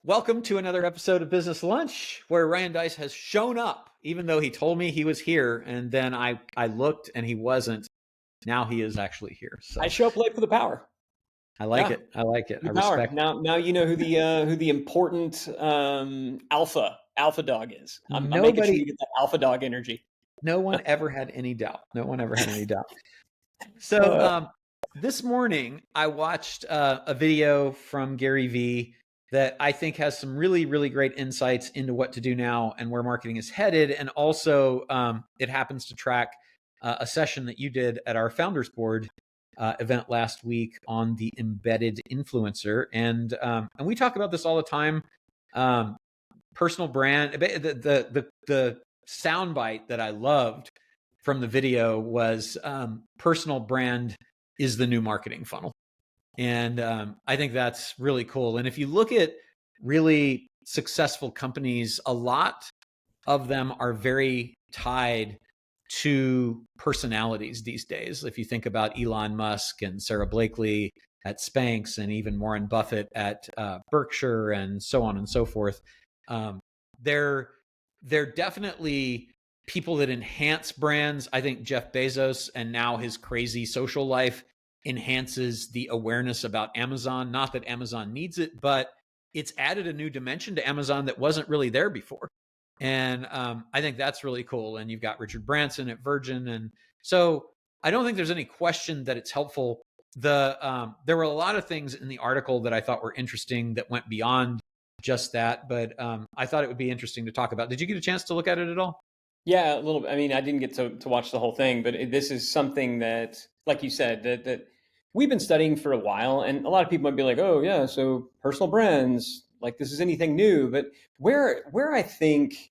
Welcome to another episode of Business Lunch, where Ryan Deiss has shown up, even though he told me he was here, and then I looked and he wasn't. Now he is actually here. So I show up late for the power. I like it. I like it. I respect it. Now you know who the important alpha dog is. I'm making sure Nobody, you get that alpha dog energy. no one ever had any doubt. No one ever had any doubt. So this morning I watched a video from Gary Vee that I think has some really, really great insights into what to do now and where marketing is headed. And also it happens to track a session that you did at our Founders Board event last week on the embedded influencer. And we talk about this all the time. Personal brand, the soundbite that I loved from the video was personal brand is the new marketing funnel. And I think that's really cool. And if you look at really successful companies, a lot of them are very tied to personalities these days. If you think about Elon Musk and Sarah Blakely at Spanx, and even Warren Buffett at Berkshire, and so on and so forth, they're definitely people that enhance brands. I think Jeff Bezos and now his crazy social life enhances the awareness about Amazon. Not that Amazon needs it, but it's added a new dimension to Amazon that wasn't really there before. And I think that's really cool. And you've got Richard Branson at Virgin. And so I don't think there's any question that it's helpful. There were a lot of things in the article that I thought were interesting that went beyond just that. But I thought it would be interesting to talk about. Did you get a chance to look at it at all? Yeah, a little bit. I mean, I didn't get to watch the whole thing, but this is something that, like you said, that we've been studying for a while. And a lot of people might be like, oh, yeah, so personal brands, like this is anything new. But where I think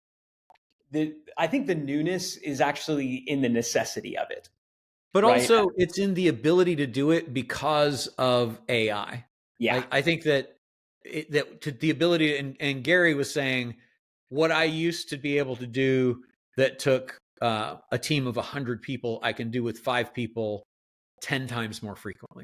the newness is actually in the necessity of it. But right? Also, it's in the ability to do it because of AI. Yeah. I think that the ability, and Gary was saying, what I used to be able to do that took a team of 100 people, I can do with 5 people 10 times more frequently.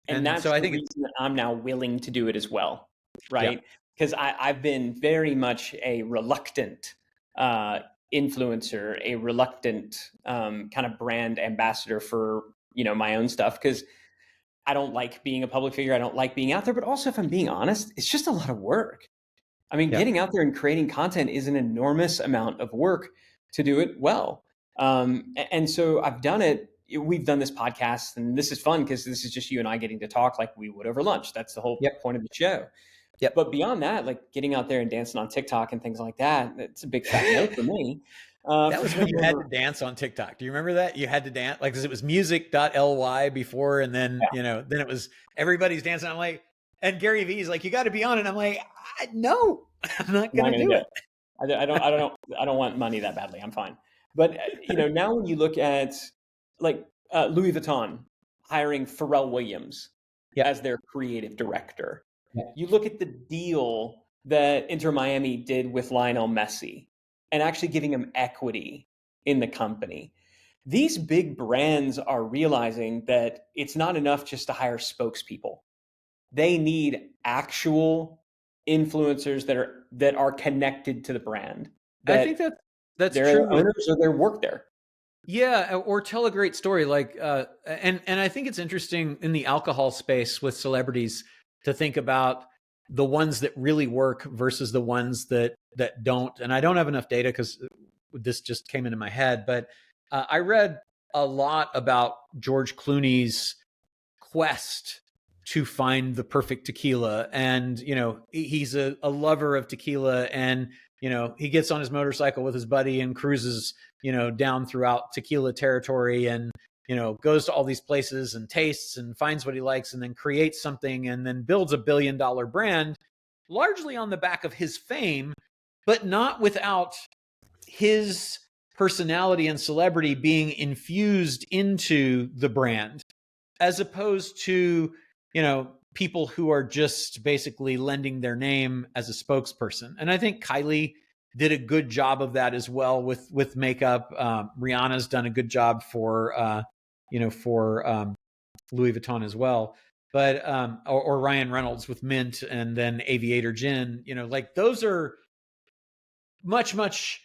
And that's so the reason that I'm now willing to do it as well, right? Because I've been very much a reluctant influencer, a reluctant kind of brand ambassador for, my own stuff, because I don't like being a public figure. I don't like being out there. But also, if I'm being honest, it's just a lot of work. I mean, getting out there and creating content is an enormous amount of work to do it well. And so I've done it. We've done this podcast, and this is fun because this is just you and I getting to talk like we would over lunch. That's the whole point of the show. But beyond that, like getting out there and dancing on TikTok and things like that, it's a big fat no for me. That was when you had to dance on TikTok. Do you remember that? You had to dance, like, because it was music.ly before, and then, then it was everybody's dancing. I'm like, and Gary Vee's like, you got to be on it. I'm like, no, I'm not going to do it. I don't want money that badly. I'm fine. But, now when you look at like Louis Vuitton hiring Pharrell Williams as their creative director, you look at the deal that Inter Miami did with Lionel Messi and actually giving him equity in the company. These big brands are realizing that it's not enough just to hire spokespeople. They need actual influencers that are connected to the brand. I think that's their true. Owners or their work there. Yeah, or tell a great story. Like, and I think it's interesting in the alcohol space with celebrities to think about the ones that really work versus the ones that don't. And I don't have enough data because this just came into my head, but I read a lot about George Clooney's quest to find the perfect tequila. And, he's a lover of tequila, and, he gets on his motorcycle with his buddy and cruises, down throughout tequila territory, and, goes to all these places and tastes and finds what he likes, and then creates something, and then builds $1 billion brand largely on the back of his fame, but not without his personality and celebrity being infused into the brand, as opposed to, people who are just basically lending their name as a spokesperson. And I think Kylie did a good job of that as well with makeup. Rihanna's done a good job for Louis Vuitton as well. but or Ryan Reynolds with Mint and then Aviator Gin, like those are much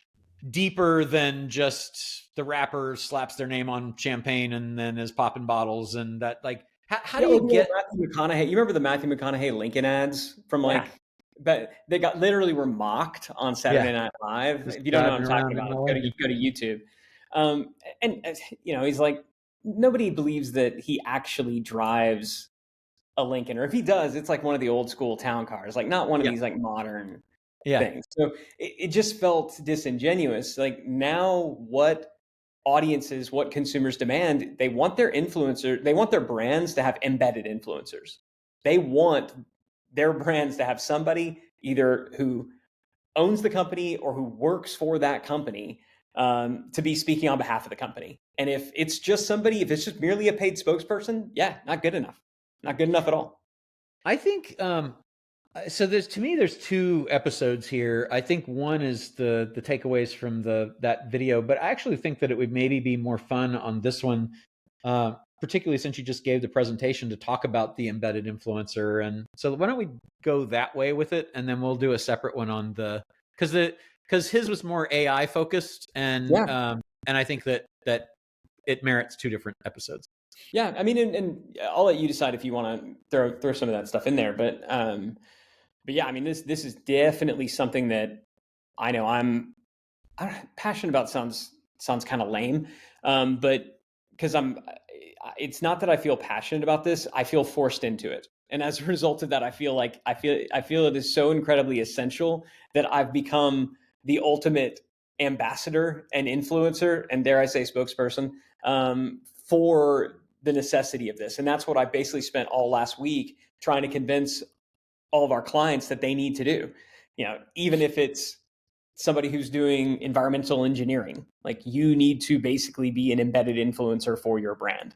deeper than just the rapper slaps their name on champagne and then is popping bottles and that, like, how do you get Matthew McConaughey? You remember the Matthew McConaughey Lincoln ads from yeah. but they literally were mocked on Saturday Night Live. Just If you don't know what I'm driving talking around about, go to YouTube. And he's like, nobody believes that he actually drives a Lincoln, or if he does, it's like one of the old school town cars, like not one of these like modern things. So it just felt disingenuous. Like, now what audiences, what consumers demand, they want their brands to have embedded influencers. They want their brands to have somebody either who owns the company or who works for that company to be speaking on behalf of the company. And if it's just merely a paid spokesperson, not good enough. Not good enough at all. I think so there's two episodes here. I think one is the takeaways from that video, but I actually think that it would maybe be more fun on this one, particularly since you just gave the presentation, to talk about the embedded influencer. And so why don't we go that way with it, and then we'll do a separate one on because his was more AI focused, and I think that it merits two different episodes. Yeah, I mean, and I'll let you decide if you want to throw some of that stuff in there, but yeah, I mean, this is definitely something that I know I'm passionate about. Sounds kind of lame, but because it's not that I feel passionate about this. I feel forced into it, and as a result of that, I feel it is so incredibly essential that I've become the ultimate ambassador and influencer, and dare I say, spokesperson for the necessity of this. And that's what I basically spent all last week trying to convince all of our clients that they need to do. Even if it's somebody who's doing environmental engineering, like, you need to basically be an embedded influencer for your brand.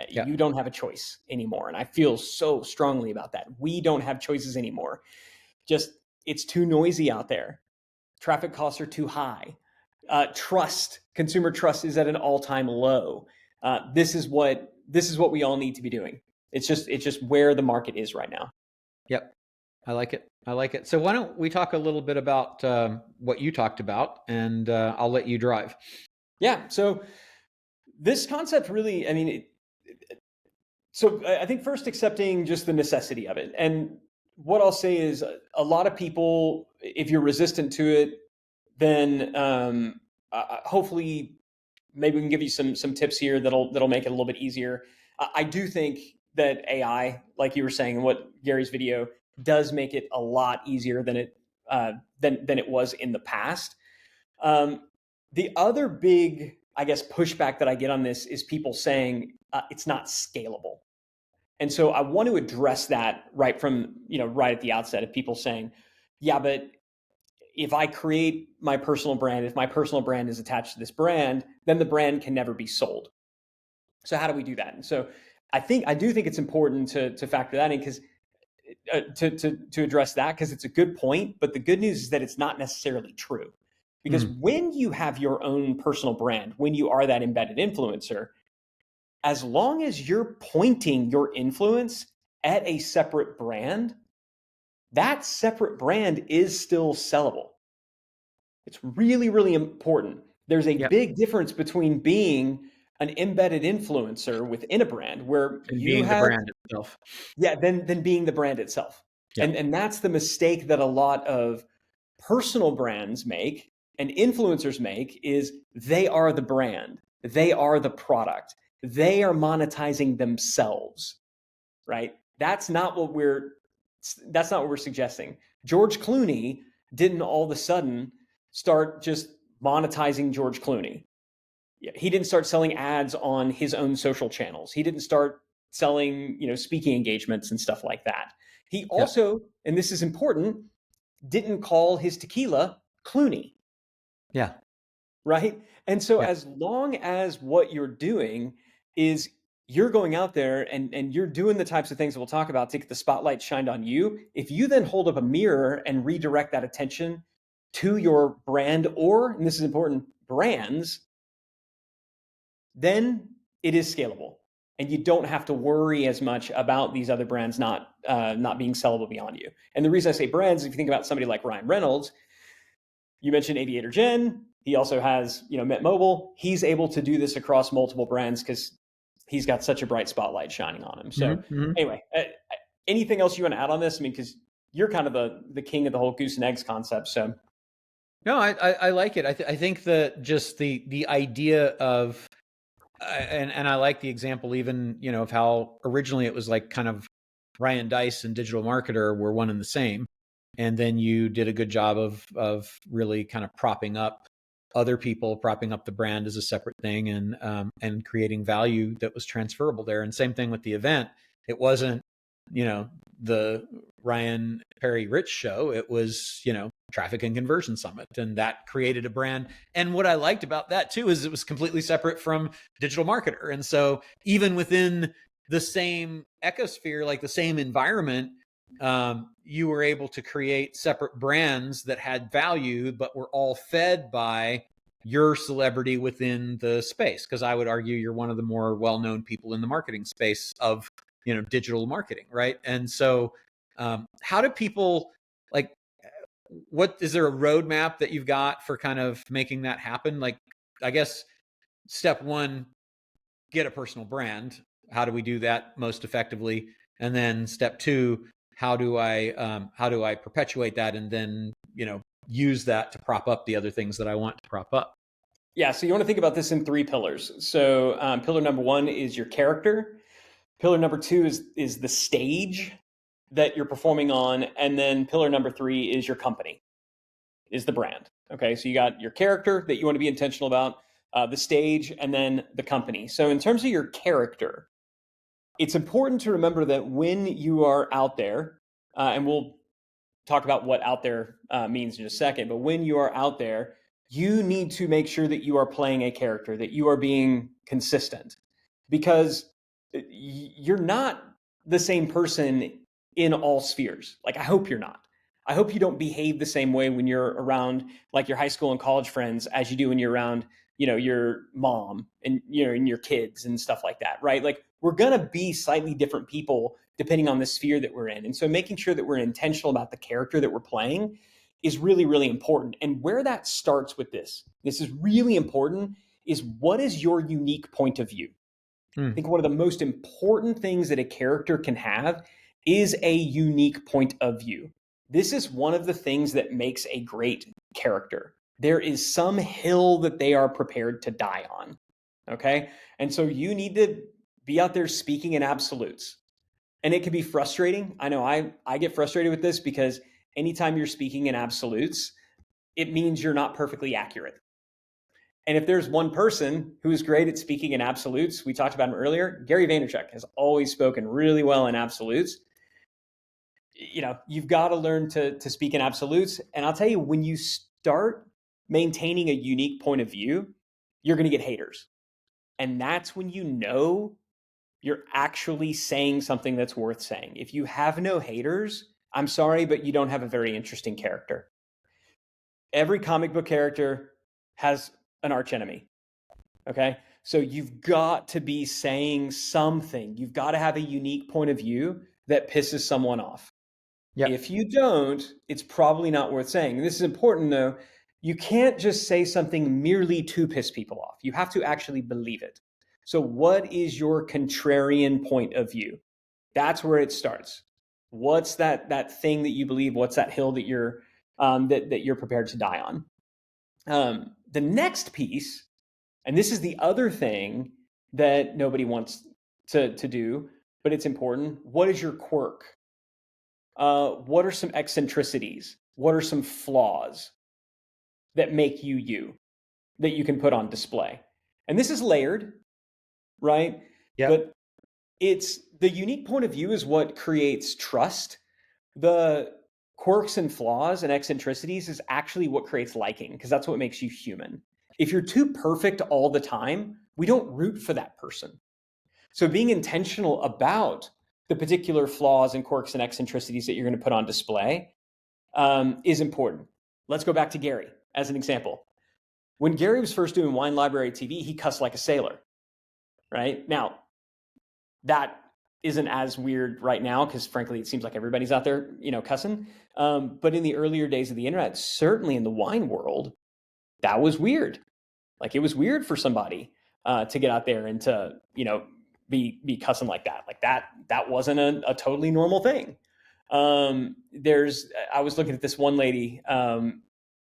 You don't have a choice anymore. And I feel so strongly about that. We don't have choices anymore. Just, it's too noisy out there. Traffic costs are too high. Consumer trust is at an all-time low. This is what we all need to be doing. It's just where the market is right now. Yep. I like it. So why don't we talk a little bit about what you talked about, and I'll let you drive. Yeah. So this concept really, I mean, so I think first accepting just the necessity of it. And what I'll say is, a lot of people, if you're resistant to it, then hopefully maybe we can give you some tips here that'll make it a little bit easier. I do think that AI, like you were saying, and what Gary's video does, make it a lot easier than it was in the past. The other big, I guess, pushback that I get on this is people saying it's not scalable. And so I want to address that right at the outset, of people saying, yeah, but if I create my personal brand, if my personal brand is attached to this brand, then the brand can never be sold. So how do we do that? And so I do think it's important to factor that in, because to address that, because it's a good point. But the good news is that it's not necessarily true, because when you have your own personal brand, when you are that embedded influencer, as long as you're pointing your influence at a separate brand, that separate brand is still sellable. It's really, really important. There's a big difference between being an embedded influencer within a brand, where you have the brand itself. Yeah, than being the brand itself. And that's the mistake that a lot of personal brands make and influencers make, is they are the brand. They are the product. They are monetizing themselves, right? That's not what we're suggesting. George Clooney didn't all of a sudden start just monetizing George Clooney. He didn't start selling ads on his own social channels. He didn't start selling, speaking engagements and stuff like that. He also, and this is important, didn't call his tequila Clooney. Yeah. Right. And so as long as what you're doing is you're going out there and you're doing the types of things that we'll talk about to get the spotlight shined on you, if you then hold up a mirror and redirect that attention to your brand, or, and this is important, brands, then it is scalable. and you don't have to worry as much about these other brands not being sellable beyond you. And the reason I say brands, if you think about somebody like Ryan Reynolds, you mentioned Aviator Gen. He also has, Mint Mobile. He's able to do this across multiple brands because he's got such a bright spotlight shining on him. So anyway, anything else you want to add on this? I mean, because you're kind of the king of the whole goose and eggs concept. So no, I like it. I think that just the idea of and I like the example even, of how originally it was like kind of Ryan Deiss and digital marketer were one and the same. And then you did a good job of really kind of propping up other people, propping up the brand as a separate thing, and creating value that was transferable there. And same thing with the event. It wasn't, the Ryan Perry Rich show. It was, Traffic and Conversion Summit, and that created a brand. And what I liked about that too is it was completely separate from digital marketer. And so even within the same ecosphere, like the same environment, you were able to create separate brands that had value, but were all fed by your celebrity within the space. Because I would argue you're one of the more well-known people in the marketing space of, digital marketing, right? And so how do people, like, what is there a roadmap that you've got for kind of making that happen? Like, I guess step one, get a personal brand. How do we do that most effectively? And then step two, how do I perpetuate that and then, use that to prop up the other things that I want to prop up? Yeah, so you want to think about this in 3 pillars. So pillar number 1 is your character. Pillar number 2 is the stage that you're performing on, and then pillar number 3 is your company, is the brand. Okay, so you got your character that you want to be intentional about, the stage, and then the company. So in terms of your character, it's important to remember that when you are out there, and we'll talk about what out there means in a second, but when you are out there, you need to make sure that you are playing a character, that you are being consistent, because you're not the same person in all spheres. Like, I hope you're not. I hope you don't behave the same way when you're around like your high school and college friends as you do when you're around, your mom and, and your kids and stuff like that, right? Like, we're going to be slightly different people depending on the sphere that we're in. And so making sure that we're intentional about the character that we're playing is really, really important. And where that starts with this is really important, is what is your unique point of view? I think one of the most important things that a character can have is a unique point of view. This is one of the things that makes a great character. There is some hill that they are prepared to die on. Okay. And so you need to be out there speaking in absolutes. And it can be frustrating. I know I get frustrated with this because anytime you're speaking in absolutes, it means you're not perfectly accurate. And if there's one person who is great at speaking in absolutes, we talked about him earlier, Gary Vaynerchuk has always spoken really well in absolutes. You've got to learn to speak in absolutes. And I'll tell you, when you start maintaining a unique point of view, you're going to get haters. And that's when you're actually saying something that's worth saying. If you have no haters, I'm sorry, but you don't have a very interesting character. Every comic book character has an archenemy. Okay. So you've got to be saying something. You've got to have a unique point of view that pisses someone off. Yep. If you don't, it's probably not worth saying. And this is important though. You can't just say something merely to piss people off. You have to actually believe it. So what is your contrarian point of view? That's where it starts. What's that thing that you believe? What's that hill that you're that you're prepared to die on? The next piece, and this is the other thing that nobody wants to do, but it's important. What is your quirk? What are some eccentricities? What are some flaws that make you that you can put on display? And this is layered, right? Yeah. But it's the unique point of view is what creates trust. The quirks and flaws and eccentricities is actually what creates liking, because that's what makes you human. If you're too perfect all the time, we don't root for that person. So being intentional about the particular flaws and quirks and eccentricities that you're going to put on display is important. Let's go back to Gary as an example. When Gary was first doing Wine Library TV, he cussed like a sailor, right? Now, that isn't as weird right now because frankly, it seems like everybody's out there, cussing. But in the earlier days of the internet, certainly in the wine world, that was weird. Like it was weird for somebody to get out there and to, be cussing like that. Like that wasn't a totally normal thing. I was looking at this one lady.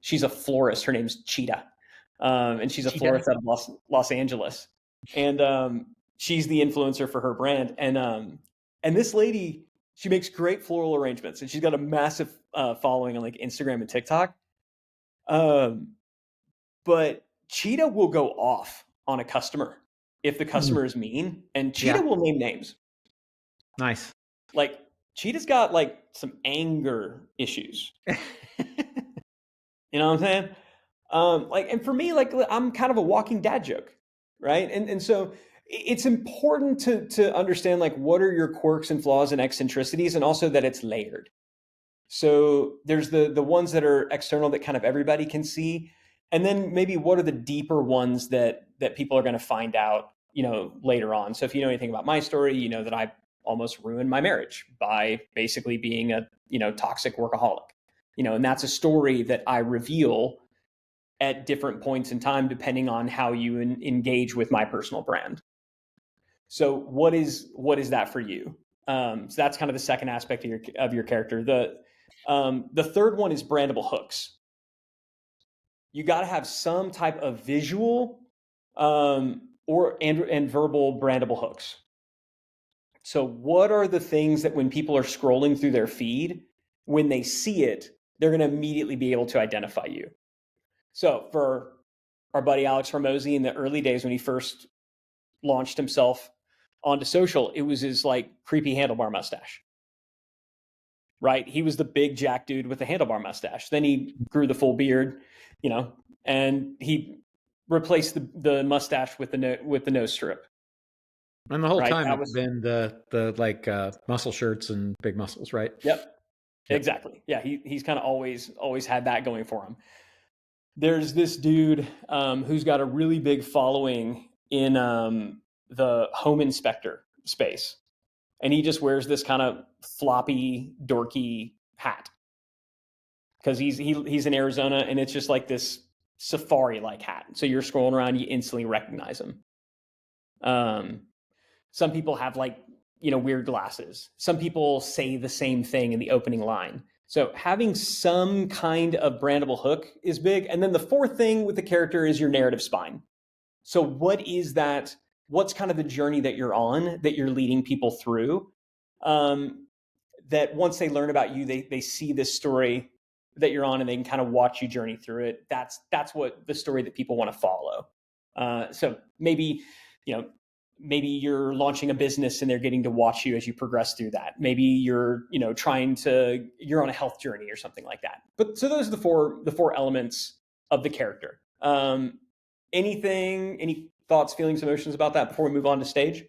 She's a florist. Her name's Cheetah. And she's a florist out of Los Angeles. And she's the influencer for her brand. And this lady, she makes great floral arrangements, and she's got a massive following on like Instagram and TikTok. But Cheetah will go off on a customer if the customer is mean, and Cheetah will name names. Nice. Like Cheetah's got like some anger issues. You know what I'm saying? And for me, like I'm kind of a walking dad joke, right? And so it's important to understand like what are your quirks and flaws and eccentricities, and also that it's layered. So there's the ones that are external that kind of everybody can see, and then maybe what are the deeper ones that people are going to find out, later on. So if you know anything about my story, you know that I almost ruined my marriage by basically being a toxic workaholic, and that's a story that I reveal at different points in time depending on how you engage with my personal brand. So what is that for you? So that's kind of the second aspect of your character. The third one is brandable hooks. You got to have some type of visual and verbal brandable hooks. So what are the things that when people are scrolling through their feed, when they see it, they're going to immediately be able to identify you? So for our buddy Alex Hormozy in the early days when he first launched himself onto social, it was his like creepy handlebar mustache. Right? He was the big jack dude with the handlebar mustache. Then he grew the full beard, and he replaced the mustache with the nose strip. And the whole time it's been the like muscle shirts and big muscles, right? Yep. Exactly. Yeah, he's kind of always had that going for him. There's this dude who's got a really big following in the home inspector space. And he just wears this kind of floppy, dorky hat because he's in Arizona, and it's just like this safari-like hat. So you're scrolling around, you instantly recognize him. Some people have like weird glasses. Some people say the same thing in the opening line. So having some kind of brandable hook is big. And then the fourth thing with the character is your narrative spine. So what is that? What's kind of the journey that you're on, that you're leading people through? That once they learn about you, they see this story that you're on, and they can kind of watch you journey through it. That's what the story that people want to follow. So maybe, maybe you're launching a business and they're getting to watch you as you progress through that. Maybe you're, you're on a health journey or something like that. But so those are the four elements of the character. Any thoughts, feelings, emotions about that before we move on to stage?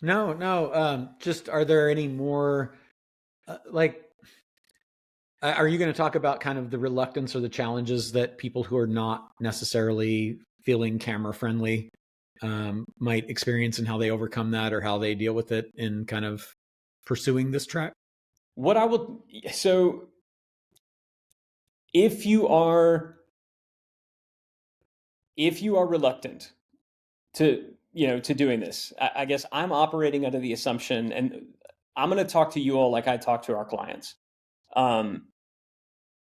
No. Just, are there any more, are you going to talk about kind of the reluctance or the challenges that people who are not necessarily feeling camera friendly might experience, and how they overcome that, or how they deal with it in kind of pursuing this track? So if you are reluctant to doing this, I guess I'm operating under the assumption, and I'm going to talk to you all like I talk to our clients.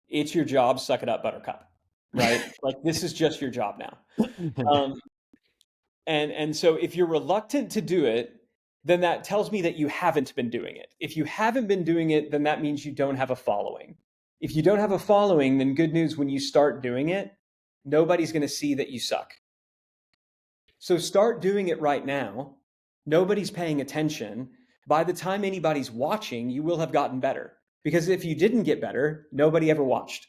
It's your job, suck it up, buttercup, right? Like this is just your job now. And so if you're reluctant to do it, then that tells me that you haven't been doing it. If you haven't been doing it, then that means you don't have a following. If you don't have a following, then good news, when you start doing it, nobody's going to see that you suck. So start doing it right now. Nobody's paying attention. By the time anybody's watching, you will have gotten better. Because if you didn't get better, nobody ever watched.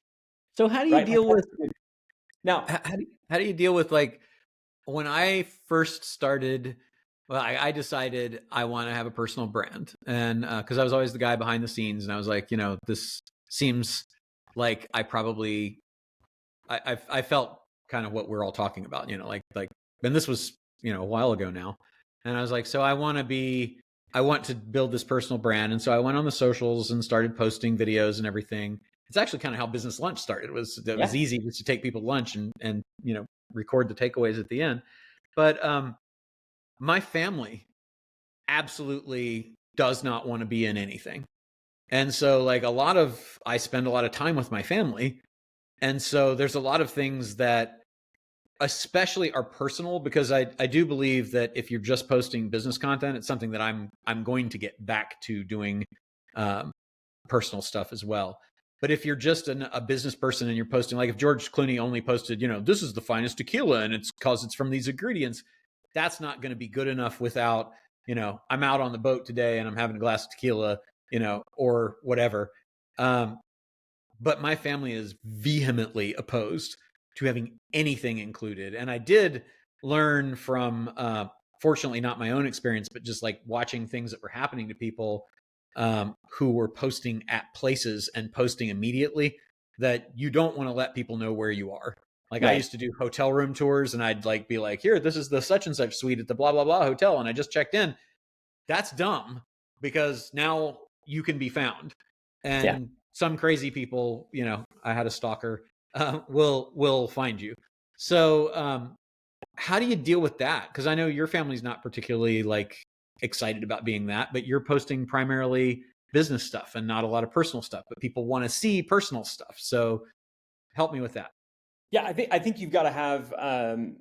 So how do you deal with now? How do you deal with, like, when I first started? Well, I decided I want to have a personal brand, and because I was always the guy behind the scenes, and I was like, this seems like I felt kind of what we're all talking about, like, and this was a while ago now, and I was like, so I want to be I want to build this personal brand. And so I went on the socials and started posting videos and everything. It's actually kind of how Business Lunch started. It was easy just to take people lunch and record the takeaways at the end. But my family absolutely does not want to be in anything. And so I spend a lot of time with my family. And so there's a lot of things that especially are personal, because I do believe that if you're just posting business content, it's something that I'm going to get back to doing personal stuff as well. But if you're just a business person and you're posting, like if George Clooney only posted, this is the finest tequila and it's because it's from these ingredients, that's not going to be good enough without, I'm out on the boat today and I'm having a glass of tequila, or whatever. But my family is vehemently opposed to having anything included. And I did learn from, fortunately, not my own experience, but just like watching things that were happening to people who were posting at places and posting immediately, that you don't want to let people know where you are. Like I used to do hotel room tours and I'd be like, here, this is the such and such suite at the blah, blah, blah hotel. And I just checked in. That's dumb, because now you can be found. And some crazy people, I had a stalker, will find you. So how do you deal with that? Because I know your family's not particularly excited about being that, but you're posting primarily business stuff and not a lot of personal stuff, but people want to see personal stuff. So help me with that. Yeah, I think you've got to have,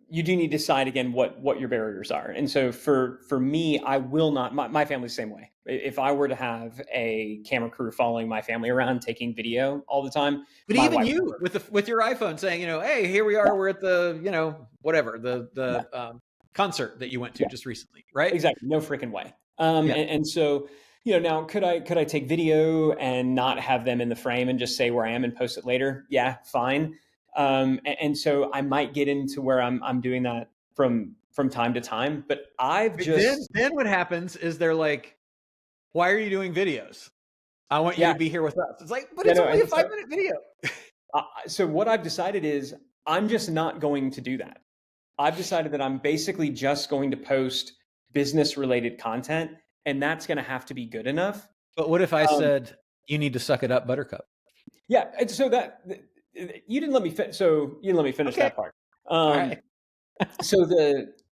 you do need to decide again what your barriers are. And so for me, I will not, my family's the same way. If I were to have a camera crew following my family around taking video all the time. But even you with your iPhone saying, hey, here we are, we're at the, whatever, the concert that you went to just recently, right? Exactly. No freaking way. And so, now could I take video and not have them in the frame and just say where I am and post it later? Yeah, fine. And so I might get into where I'm doing that from time to time, but then what happens is they're like, why are you doing videos? I want you to be here with us. It's like, but it's only a 5-minute video. So what I've decided is I'm just not going to do that. I've decided that I'm basically just going to post business related content, and that's going to have to be good enough. But what if I said, you need to suck it up, Buttercup? Yeah. And so you didn't let me finish that part. All right. So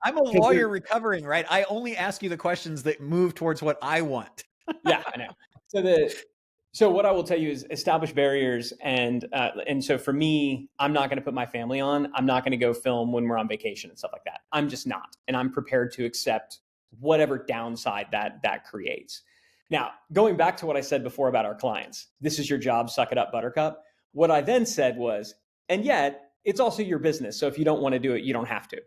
I'm a lawyer recovering, right? I only ask you the questions that move towards what I want. Yeah, I know. So what I will tell you is establish barriers, and so for me, I'm not going to put my family on. I'm not going to go film when we're on vacation and stuff like that. I'm just not, and I'm prepared to accept whatever downside that creates. Now, going back to what I said before about our clients, this is your job, suck it up, Buttercup. What I then said was, and yet it's also your business. So if you don't want to do it, you don't have to,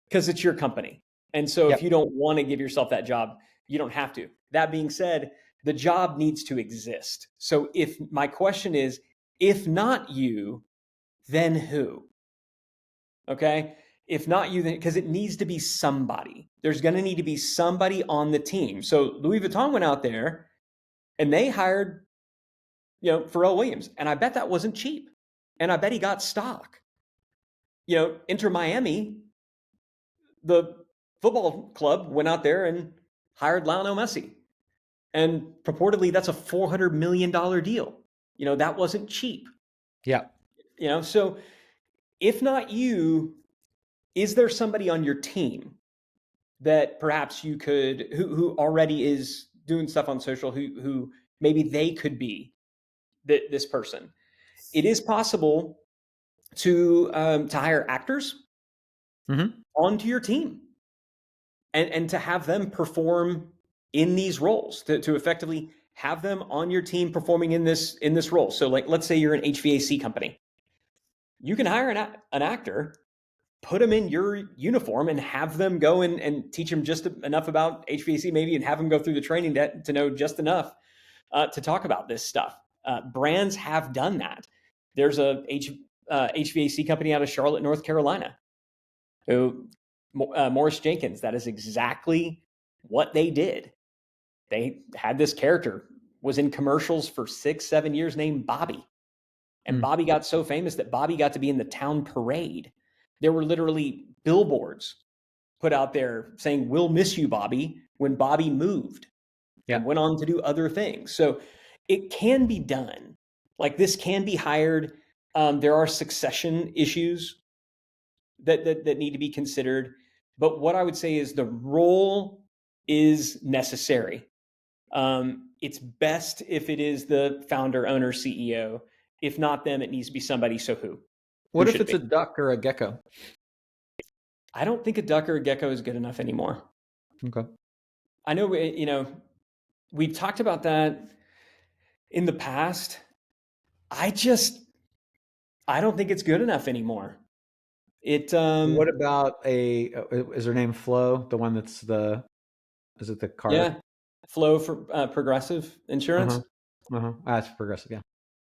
because it's your company. And so if you don't want to give yourself that job, you don't have to. That being said, the job needs to exist. So if my question is, if not you, then who? Okay. If not you, then, because it needs to be somebody. There's going to need to be somebody on the team. So Louis Vuitton went out there and they hired, Pharrell Williams. And I bet that wasn't cheap. And I bet he got stock. Inter Miami, the football club went out there and hired Lionel Messi. And purportedly, that's a $400 million deal. That wasn't cheap. Yeah. So if not you, is there somebody on your team that perhaps you could, who already is doing stuff on social, who maybe they could be this person? It is possible to hire actors onto your team and to have them perform in these roles, to effectively have them on your team performing in this role. So let's say you're an HVAC company. You can hire an actor, put them in your uniform and have them go and teach them just enough about HVAC maybe, and have them go through the training to know just enough to talk about this stuff. Brands have done that. There's a HVAC company out of Charlotte, North Carolina, who Morris Jenkins, that is exactly what they did. They had this character, was in commercials for 6-7 years, named Bobby. And Bobby got so famous that Bobby got to be in the town parade. There were literally billboards put out there saying, "We'll miss you, Bobby," when Bobby moved. Yeah. and went on to do other things. So it can be done. Like this can be hired. There are succession issues that need to be considered. But what I would say is the role is necessary. It's best if it is the founder, owner, CEO. If not them, it needs to be somebody. So who? What if should it it's be? a duck or a gecko? I don't think a duck or a gecko is good enough anymore. Okay. I know, we've talked about that in the past. I don't think it's good enough anymore. What about is her name Flo? The one that's is it the car? Yeah, Flow for Progressive Insurance. That's Progressive. Yeah.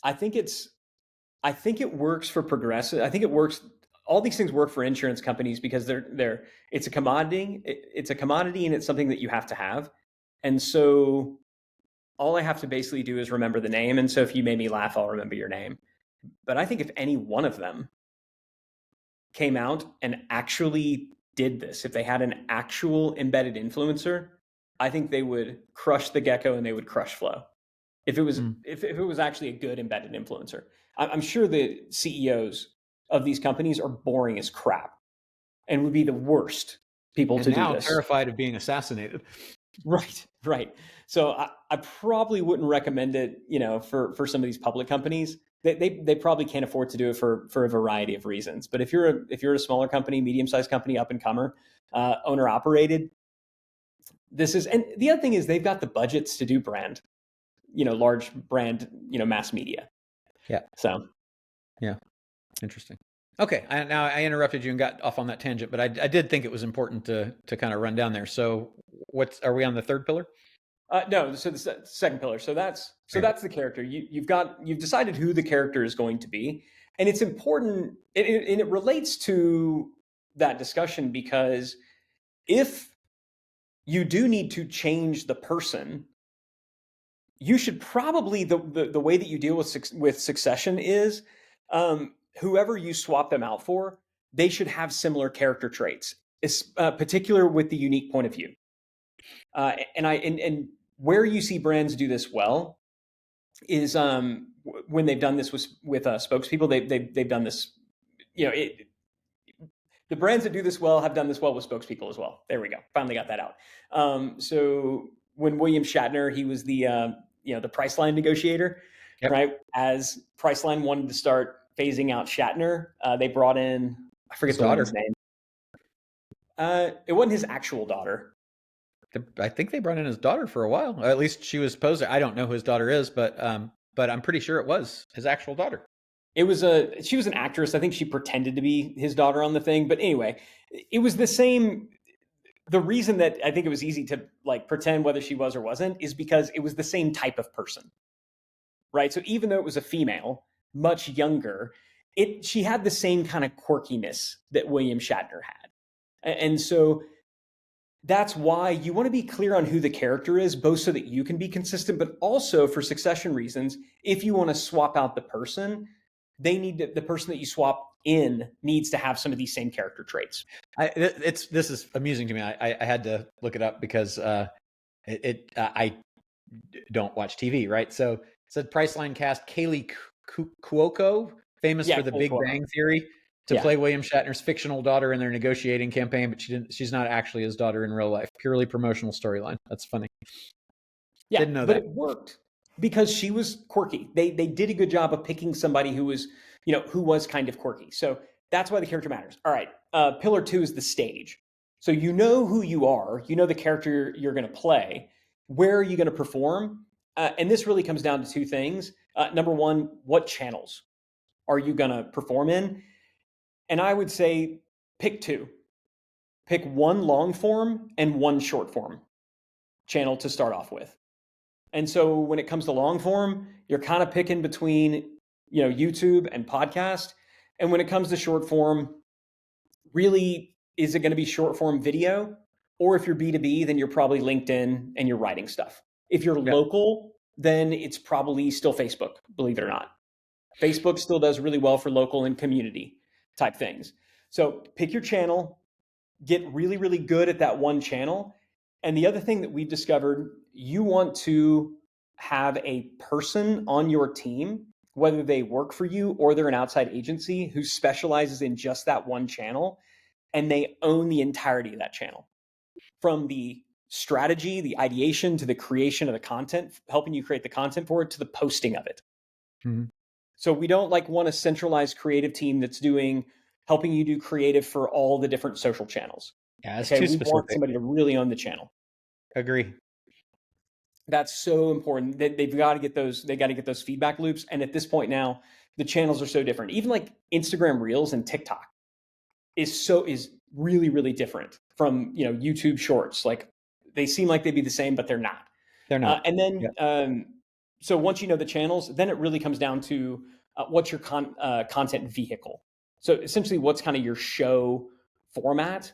I think it works for Progressive. I think it works. All these things work for insurance companies because it's a commodity. It's a commodity, and it's something that you have to have. And so all I have to basically do is remember the name. And so if you made me laugh, I'll remember your name. But I think if any one of them came out and actually did this, if they had an actual embedded influencer, I think they would crush the gecko and they would crush Flow. If it was actually a good embedded influencer, I'm sure the CEOs of these companies are boring as crap and would be the worst people to do this. Terrified of being assassinated. Right. So I probably wouldn't recommend it, for some of these public companies. They probably can't afford to do it for a variety of reasons. But if you're a smaller company, medium-sized company, up and comer, owner operated, and the other thing is they've got the budgets to do brand, large brand, mass media. Yeah. So. Yeah. Interesting. Okay. Now I interrupted you and got off on that tangent, but I did think it was important to kind of run down there. So are we on the third pillar? No. So the second pillar. So that's the character. You've decided who the character is going to be, and it's important, and it relates to that discussion because if you do need to change the person, you should probably the way that you deal with succession is whoever you swap them out for, they should have similar character traits, particular with the unique point of view. And where you see brands do this well is when they've done this with spokespeople. They've done this. The brands that do this well have done this well with spokespeople as well. There we go. Finally got that out. So when William Shatner, he was the Priceline negotiator, yep. Right? As Priceline wanted to start phasing out Shatner, they brought in, I forget the woman's name. It wasn't his actual daughter. I think they brought in his daughter for a while. Or at least she was supposed to. I don't know who his daughter is, but I'm pretty sure it was his actual daughter. She was an actress. I think she pretended to be his daughter on the thing. But anyway, it was the same. The reason that I think it was easy to pretend whether she was or wasn't is because it was the same type of person, right? So even though it was a female, much younger, she had the same kind of quirkiness that William Shatner had. And so that's why you want to be clear on who the character is, both so that you can be consistent, but also for succession reasons. If you want to swap out the person, the person that you swap in needs to have some of these same character traits. This is amusing to me. I had to look it up because I don't watch TV, right? So it said Priceline cast Kaylee Cuoco, famous for the Big Bang Theory, to play William Shatner's fictional daughter in their negotiating campaign, but she's not actually his daughter in real life. Purely promotional storyline. That's funny. Yeah, didn't know that. But it worked because she was quirky. They did a good job of picking somebody who was kind of quirky. So that's why the character matters. All right. Pillar 2 is the stage. So you know who you are. You know the character you're going to play. Where are you going to perform? And this really comes down to two things. Number one, what channels are you going to perform in? And I would say pick two. Pick one long form and one short form channel to start off with. And so when it comes to long form, you're kind of picking between, YouTube and podcast. And when it comes to short form, really, is it going to be short form video? Or if you're B2B, then you're probably LinkedIn and you're writing stuff. If you're local, then it's probably still Facebook, believe it or not. Facebook still does really well for local and community type things. So pick your channel, get really, really good at that one channel. And the other thing that we've discovered, you want to have a person on your team, whether they work for you or they're an outside agency, who specializes in just that one channel, and they own the entirety of that channel, from the strategy, the ideation, to the creation of the content, helping you create the content for it, to the posting of it. Mm-hmm. So we don't want a centralized creative team that's helping you do creative for all the different social channels. Yeah, it's too specific. We want somebody to really own the channel. Agree. That's so important. They've got to get those. They got to get those feedback loops. And at this point now, the channels are so different. Even like Instagram Reels and TikTok is really, really different from YouTube Shorts. Like, they seem like they'd be the same, but they're not. They're not. And then so once you know the channels, then it really comes down to what's your content vehicle. So essentially, what's kind of your show format?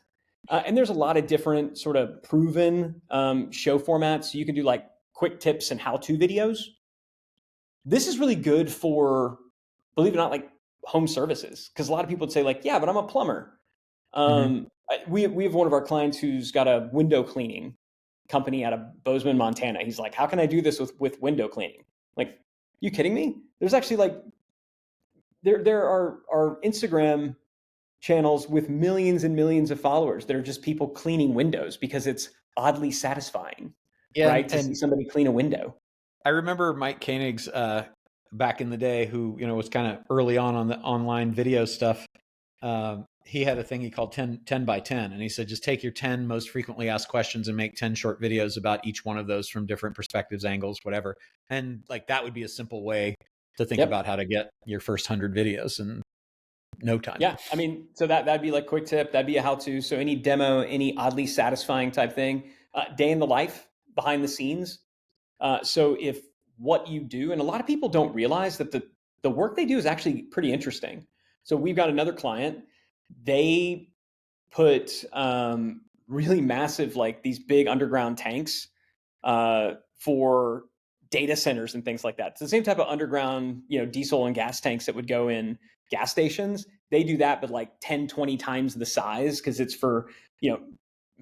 And there's a lot of different sort of proven show formats. You can do like quick tips and how-to videos. This is really good for, believe it or not, like home services, because a lot of people would say like, yeah, but I'm a plumber. We have one of our clients who's got a window cleaning company out of Bozeman, Montana. He's like, how can I do this with window cleaning? Like, you kidding me? There's actually like, there are Instagram channels with millions and millions of followers that are just people cleaning windows because it's oddly satisfying, right? To see somebody clean a window. I remember Mike Koenig's back in the day, who was kind of early on the online video stuff. He had a thing he called 10 by 10. And he said, just take your 10 most frequently asked questions and make 10 short videos about each one of those from different perspectives, angles, whatever. And like, that would be a simple way to think about how to get your first 100 videos in no time. Yeah. I mean, so that'd be like quick tip. That'd be a how-to. So any demo, any oddly satisfying type thing, day in the life, behind the scenes. So if what you do, and a lot of people don't realize that the work they do is actually pretty interesting. So we've got another client. They put really massive, like these big underground tanks for data centers and things like that. It's the same type of underground, diesel and gas tanks that would go in gas stations. They do that, but like 10, 20 times the size, because it's for,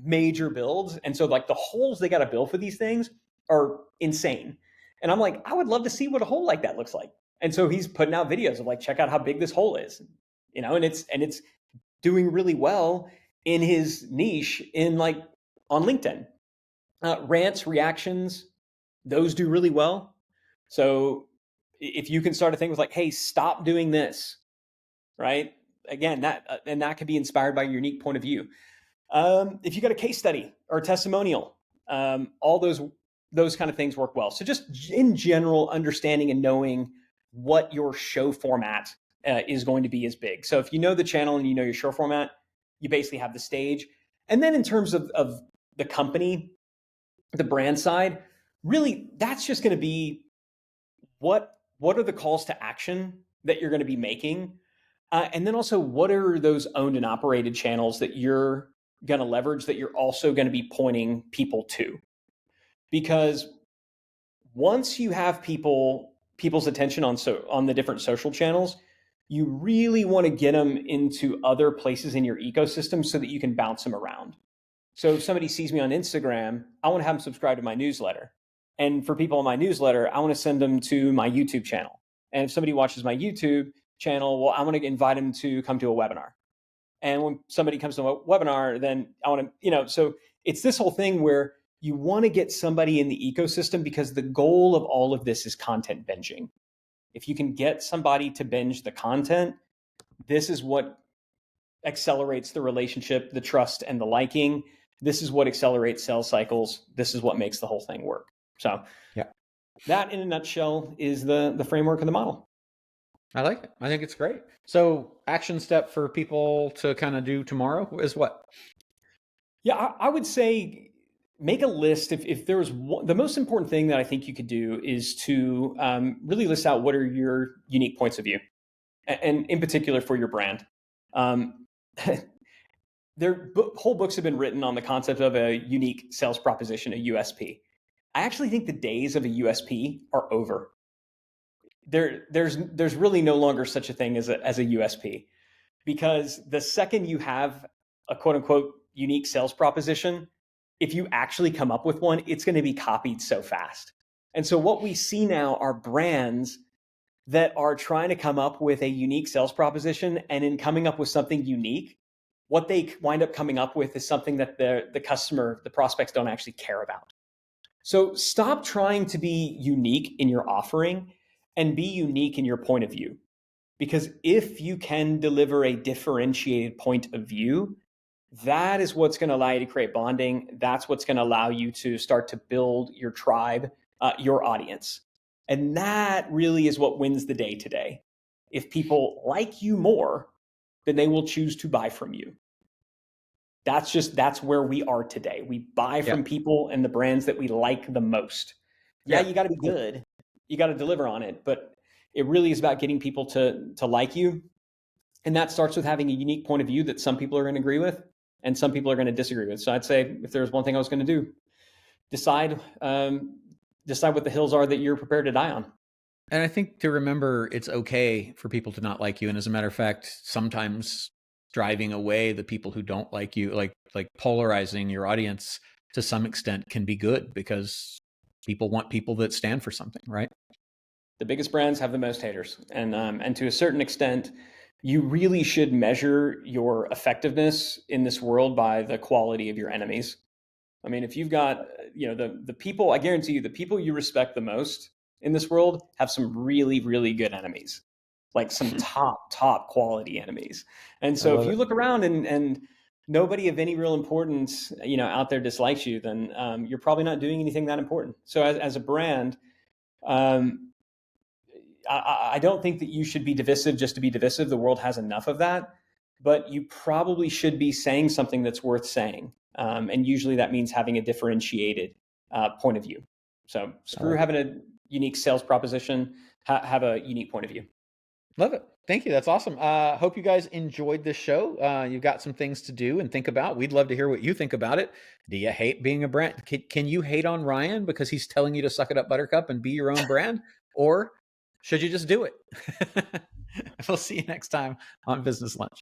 major builds. And so like the holes they got to build for these things are insane. And I'm like, I would love to see what a hole like that looks like. And so he's putting out videos of like, check out how big this hole is, and it's doing really well in his niche on LinkedIn. Rants, reactions, those do really well. So if you can start a thing with like, hey, stop doing this, right? Again, that could be inspired by your unique point of view. If you got a case study or a testimonial, all those kind of things work well. So just in general, understanding and knowing what your show format is going to be is big. So if you know the channel and you know your show format, you basically have the stage. And then in terms of the company, the brand side, really, that's just going to be what are the calls to action that you're going to be making? And then also, what are those owned and operated channels that you're going to leverage, that you're also going to be pointing people to? Because once you have people's attention on the different social channels, you really want to get them into other places in your ecosystem so that you can bounce them around. So if somebody sees me on Instagram, I want to have them subscribe to my newsletter. And for people on my newsletter, I want to send them to my YouTube channel. And if somebody watches my YouTube channel, well, I want to invite them to come to a webinar. And when somebody comes to a webinar, then I want to, so it's this whole thing where you want to get somebody in the ecosystem, because the goal of all of this is content binging. If you can get somebody to binge the content, this is what accelerates the relationship, the trust, and the liking. This is what accelerates sales cycles. This is what makes the whole thing work. So that in a nutshell is the framework and the model. I like it. I think it's great. So action step for people to kind of do tomorrow is what? Yeah, I would say make a list. If there's the most important thing that I think you could do is to really list out what are your unique points of view, and in particular for your brand. Whole books have been written on the concept of a unique sales proposition, a USP. I actually think the days of a USP are over. There's really no longer such a thing as a USP, because the second you have a quote unquote unique sales proposition, if you actually come up with one, it's going to be copied so fast. And so what we see now are brands that are trying to come up with a unique sales proposition, and in coming up with something unique, what they wind up coming up with is something that the customer, the prospects don't actually care about. So stop trying to be unique in your offering and be unique in your point of view. Because if you can deliver a differentiated point of view, that is what's going to allow you to create bonding. That's what's going to allow you to start to build your tribe, your audience. And that really is what wins the day today. If people like you more, then they will choose to buy from you. That's where we are today. We buy from people and the brands that we like the most. Yeah, you got to be good. You got to deliver on it, but it really is about getting people to like you. And that starts with having a unique point of view that some people are going to agree with and some people are going to disagree with. So I'd say if there's one thing I was going to do, decide what the hills are that you're prepared to die on. And I think to remember it's okay for people to not like you. And as a matter of fact, sometimes driving away the people who don't like you, like polarizing your audience to some extent, can be good because people want people that stand for something, right? The biggest brands have the most haters. And to a certain extent, you really should measure your effectiveness in this world by the quality of your enemies. I mean, if you've got, the people, I guarantee you, the people you respect the most in this world have some really, really good enemies, like some top quality enemies. And so if you look around and nobody of any real importance, out there dislikes you, then you're probably not doing anything that important. So as a brand, I don't think that you should be divisive just to be divisive. The world has enough of that, but you probably should be saying something that's worth saying. And usually that means having a differentiated point of view. So screw having a unique sales proposition, have a unique point of view. Love it. Thank you. That's awesome. Hope you guys enjoyed this show. You've got some things to do and think about. We'd love to hear what you think about it. Do you hate being a brand? Can you hate on Ryan because he's telling you to suck it up, Buttercup, and be your own brand? Or should you just do it? We'll see you next time on Business Lunch.